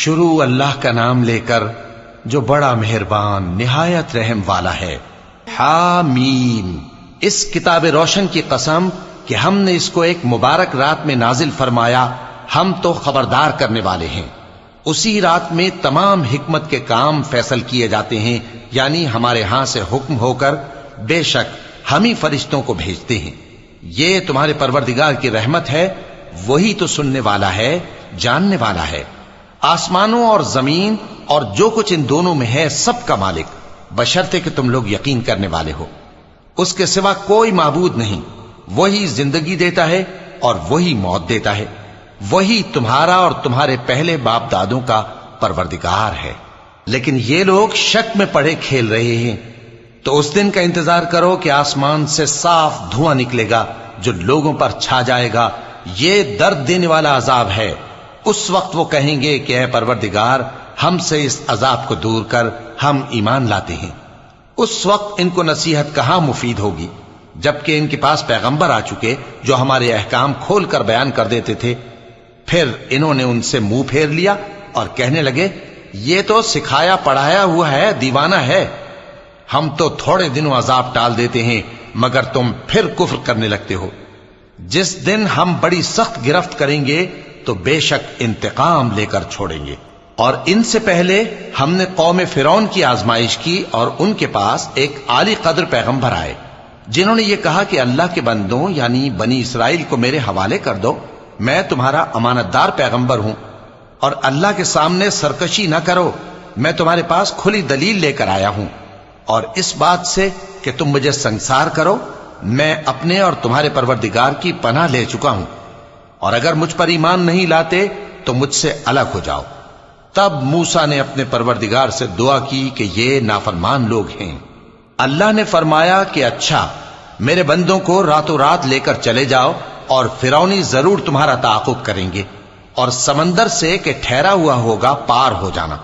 شروع اللہ کا نام لے کر جو بڑا مہربان نہایت رحم والا ہے۔ حامیم، اس کتاب روشن کی قسم کہ ہم نے اس کو ایک مبارک رات میں نازل فرمایا، ہم تو خبردار کرنے والے ہیں۔ اسی رات میں تمام حکمت کے کام فیصل کیے جاتے ہیں، یعنی ہمارے ہاں سے حکم ہو کر بے شک ہم ہی فرشتوں کو بھیجتے ہیں۔ یہ تمہارے پروردگار کی رحمت ہے، وہی تو سننے والا ہے، جاننے والا ہے۔ آسمانوں اور زمین اور جو کچھ ان دونوں میں ہے سب کا مالک، بشرطے کہ تم لوگ یقین کرنے والے ہو۔ اس کے سوا کوئی معبود نہیں، وہی زندگی دیتا ہے اور وہی موت دیتا ہے، وہی تمہارا اور تمہارے پہلے باپ دادوں کا پروردگار ہے۔ لیکن یہ لوگ شک میں پڑے کھیل رہے ہیں۔ تو اس دن کا انتظار کرو کہ آسمان سے صاف دھواں نکلے گا جو لوگوں پر چھا جائے گا، یہ درد دینے والا عذاب ہے۔ اس وقت وہ کہیں گے کہ اے پروردگار، ہم سے اس عذاب کو دور کر، ہم ایمان لاتے ہیں۔ اس وقت ان کو نصیحت کہاں مفید ہوگی، جبکہ ان کے پاس پیغمبر آ چکے جو ہمارے احکام کھول کر بیان کر دیتے تھے۔ پھر انہوں نے ان سے منہ پھیر لیا اور کہنے لگے، یہ تو سکھایا پڑھایا ہوا ہے، دیوانہ ہے۔ ہم تو تھوڑے دنوں عذاب ٹال دیتے ہیں مگر تم پھر کفر کرنے لگتے ہو۔ جس دن ہم بڑی سخت گرفت کریں گے تو بے شک انتقام لے کر چھوڑیں گے۔ اور ان سے پہلے ہم نے قوم فرعون کی آزمائش کی اور ان کے پاس ایک عالی قدر پیغمبر آئے جنہوں نے یہ کہا کہ اللہ کے بندوں یعنی بنی اسرائیل کو میرے حوالے کر دو، میں تمہارا امانت دار پیغمبر ہوں، اور اللہ کے سامنے سرکشی نہ کرو، میں تمہارے پاس کھلی دلیل لے کر آیا ہوں، اور اس بات سے کہ تم مجھے سنسار کرو، میں اپنے اور تمہارے پروردگار کی پناہ لے چکا ہوں، اور اگر مجھ پر ایمان نہیں لاتے تو مجھ سے الگ ہو جاؤ۔ تب موسیٰ نے اپنے پروردگار سے دعا کی کہ یہ نافرمان لوگ ہیں۔ اللہ نے فرمایا کہ اچھا، میرے بندوں کو راتوں رات لے کر چلے جاؤ، اور فرعونی ضرور تمہارا تعاقب کریں گے، اور سمندر سے کہ ٹھہرا ہوا ہوگا پار ہو جانا،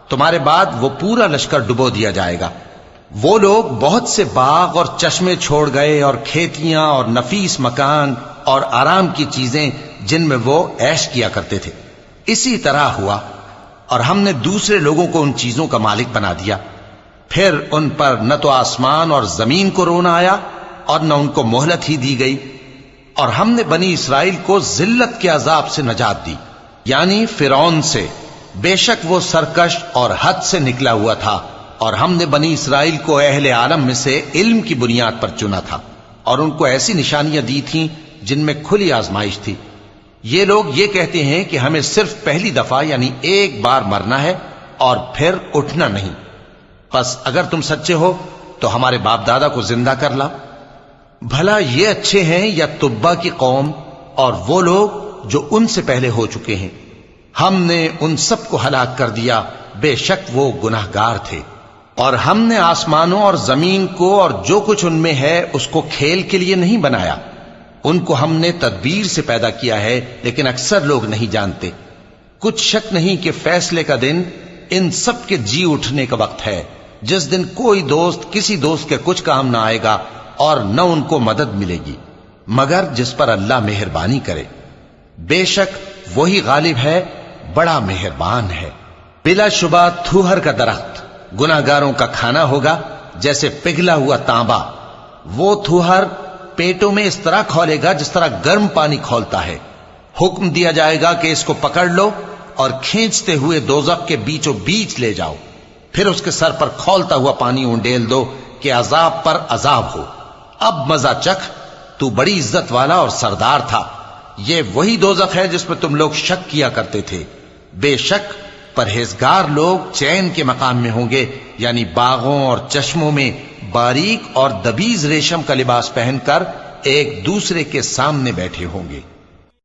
تمہارے بعد وہ پورا لشکر ڈبو دیا جائے گا۔ وہ لوگ بہت سے باغ اور چشمے چھوڑ گئے اور کھیتیاں اور نفیس مکان اور آرام کی چیزیں جن میں وہ عیش کیا کرتے تھے۔ اسی طرح ہوا، اور ہم نے دوسرے لوگوں کو ان چیزوں کا مالک بنا دیا۔ پھر ان پر نہ تو آسمان اور زمین کو رونا آیا اور نہ ان کو مہلت ہی دی گئی، اور ہم نے بنی اسرائیل کو ذلت کے عذاب سے نجات دی، یعنی فرعون سے۔ بے شک وہ سرکش اور حد سے نکلا ہوا تھا، اور ہم نے بنی اسرائیل کو اہل عالم میں سے علم کی بنیاد پر چنا تھا، اور ان کو ایسی نشانیاں دی تھیں جن میں کھلی آزمائش تھی۔ یہ لوگ یہ کہتے ہیں کہ ہمیں صرف پہلی دفعہ یعنی ایک بار مرنا ہے اور پھر اٹھنا نہیں، پس اگر تم سچے ہو تو ہمارے باپ دادا کو زندہ کر لاؤ۔ بھلا یہ اچھے ہیں یا تبا کی قوم اور وہ لوگ جو ان سے پہلے ہو چکے ہیں؟ ہم نے ان سب کو ہلاک کر دیا، بے شک وہ گناہگار تھے۔ اور ہم نے آسمانوں اور زمین کو اور جو کچھ ان میں ہے اس کو کھیل کے لیے نہیں بنایا، ان کو ہم نے تدبیر سے پیدا کیا ہے، لیکن اکثر لوگ نہیں جانتے۔ کچھ شک نہیں کہ فیصلے کا دن ان سب کے جی اٹھنے کا وقت ہے، جس دن کوئی دوست کسی دوست کے کچھ کام نہ آئے گا اور نہ ان کو مدد ملے گی مگر جس پر اللہ مہربانی کرے۔ بے شک وہی غالب ہے، بڑا مہربان ہے۔ بلا شبہ تھوہر کا درخت گناہگاروں کا کھانا ہوگا، جیسے پگھلا ہوا تانبا۔ وہ تھوہر پیٹوں میں اس طرح کھولے گا جس طرح گرم پانی کھولتا ہے۔ حکم دیا جائے گا کہ اس کو پکڑ لو اور کھینچتے ہوئے دوزخ کے بیچوں بیچ لے جاؤ، پھر اس کے سر پر کھولتا ہوا پانی اونڈیل دو کہ عذاب پر عذاب ہو۔ اب مزہ چکھ، تو بڑی عزت والا اور سردار تھا۔ یہ وہی دوزخ ہے جس میں تم لوگ شک کیا کرتے تھے۔ بے شک پرہیزگار لوگ چین کے مقام میں ہوں گے، یعنی باغوں اور چشموں میں باریک اور دبیز ریشم کا لباس پہن کر ایک دوسرے کے سامنے بیٹھے ہوں گے۔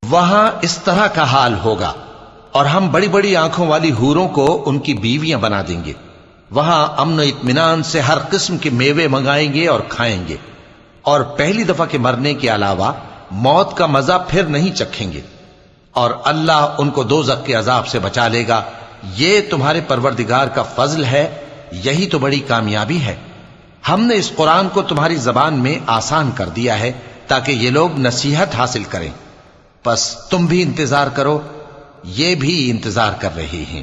وہاں اس طرح کا حال ہوگا، اور ہم بڑی بڑی آنکھوں والی حوروں کو ان کی بیویاں بنا دیں گے۔ وہاں امن و اطمینان سے ہر قسم کے میوے منگائیں گے اور کھائیں گے، اور پہلی دفعہ کے مرنے کے علاوہ موت کا مزہ پھر نہیں چکھیں گے، اور اللہ ان کو دوزخ کے عذاب سے بچا لے گا۔ یہ تمہارے پروردگار کا فضل ہے، یہی تو بڑی کامیابی ہے۔ ہم نے اس قرآن کو تمہاری زبان میں آسان کر دیا ہے تاکہ یہ لوگ نصیحت حاصل کریں، پس تم بھی انتظار کرو، یہ بھی انتظار کر رہے ہیں۔